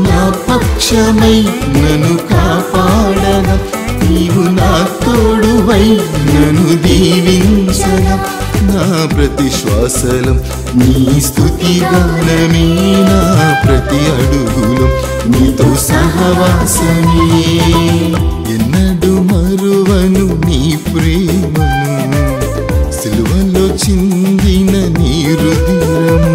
నా పక్షమై నన్ను కాపాడగా, నీవు నా తోడువై నన్ను దీవించగా, నా ప్రతి శ్వాసలో నీ స్తుతి గానమే, నా ప్రతి అడుగులో నీతో సహవాసమే. ఎన్నడూ మరువను నీ ప్రేమను, సిలువలో చిందిన నీ హృదయము.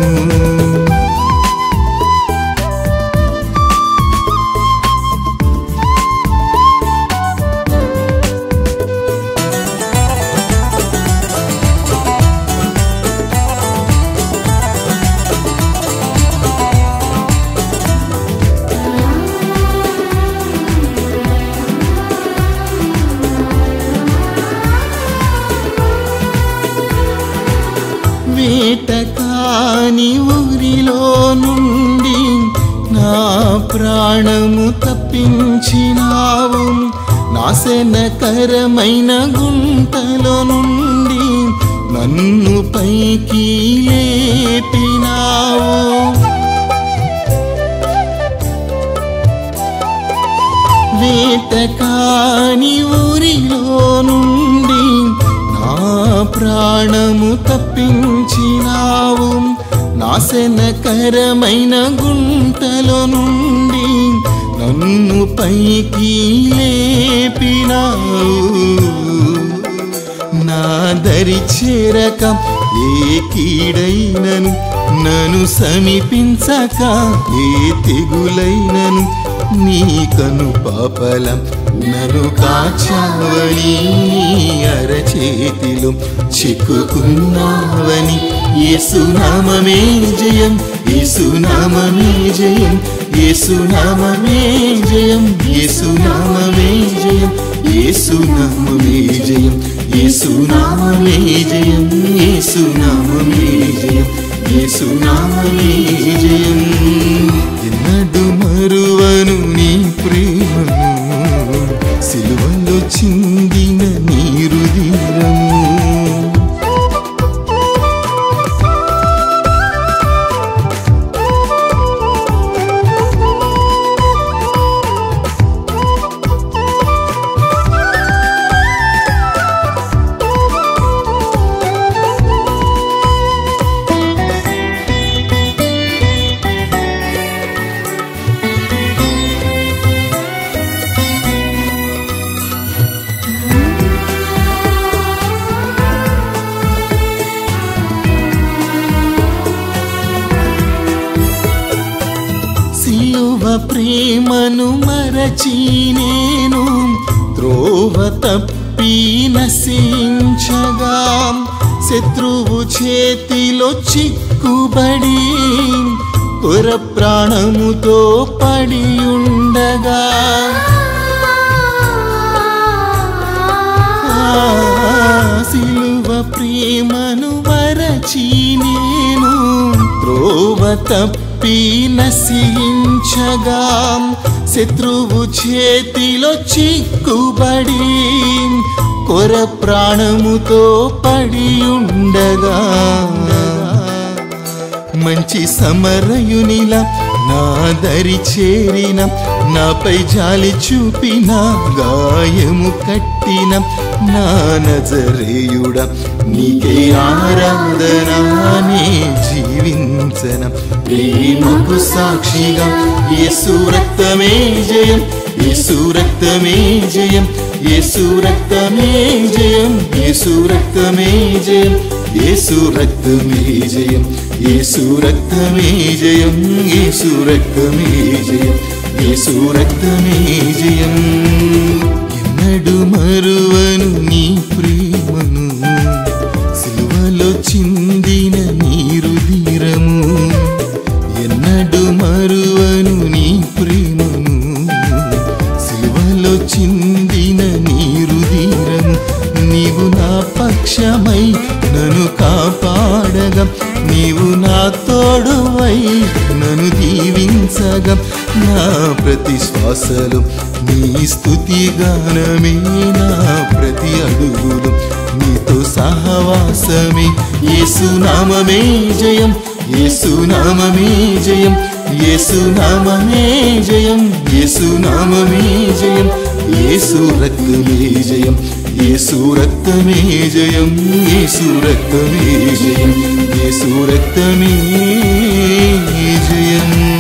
వేటకాని ఊరిలో నుండి నా ప్రాణము తప్పించినావు, నాశనకరమైన గుంటలో నుండి నన్ను పైకి లేపినావు. వేటకాని ఊరిలో నుండి నా ప్రాణము తప్పించినావు, నాశనకరమైన గుంటలో నుండి నన్ను పైకి లేపినావు. నా దరి చేరక ఏ కీడైనను నన్ను సమీపించక, ఏ తెగులైనను నీ కను పాపల నన్ను కాచావని, నీ అరచేతిలో చిక్కుకున్నావని. యేసునామమే జయం, యేసునామమే జయం, యేసునామమే జయం, యేసునామమే జయం, యేసునామమే జయం, యేసునామమే జయం, యేసునామమే జయం, యేసునామమే జయం. ఎన్నడూ మరువను నీ ప్రేమను, సిలువలో చిందిన నీ హృదయము. సిలువ ప్రేమను మరచి నేను త్రోవ తప్పి నశించగా, శత్రువు చేతిలో చిక్కుబడి కొర ప్రాణముతో పడి ఉండగా, సిలువ ప్రేమను మరచి నేను త్రోవ తప్పి నశించగా, శత్రువు చేతిలో చిక్కుబడి కొర ప్రాణముతో పడి ఉండగా, మంచి సమరయునిలా నా దరి చేరిన, నాపై జాలి చూపిన, గాయము కట్టిన నా నజరేయుడా, నీకే ఆరాధన, నీ జీవించన ప్రేమకు సాక్షిగా. యేసు రక్తమే జయం, యేసు రక్తమే జయం, యేసు రక్తమే జయం, యేసు రక్తమే జయం, యేసు రక్తమే జయం, యేసు రక్తమే జయం, యేసు రక్తమే జయం, యేసు రక్తమే జయం. ఎన్నడూ మరువను నీ ప్రేమను, సిలువలో చిందిన నీ హృదయము. ఎన్నడూ మరువను నీ ప్రేమను, సిలువలో చిందిన నీ హృదయము. నీవు నా పక్షమై నన్ను కాపాడగా, నీవు నా తోడువై నన్ను దీవించగా, నా ప్రతి శ్వాసలో నీ స్తుతి గానమే, నా ప్రతి అడుగులో నీతో సహవాసమే. యేసునామమే జయం, యేసునామమే జయం, యేసునామమే జయం, యేసు నామమే జయం, యేసు రక్తమే జయం, యేసు రక్తమే జయం, యేసు రక్తమే జయం, యేసు రక్తమే జయం.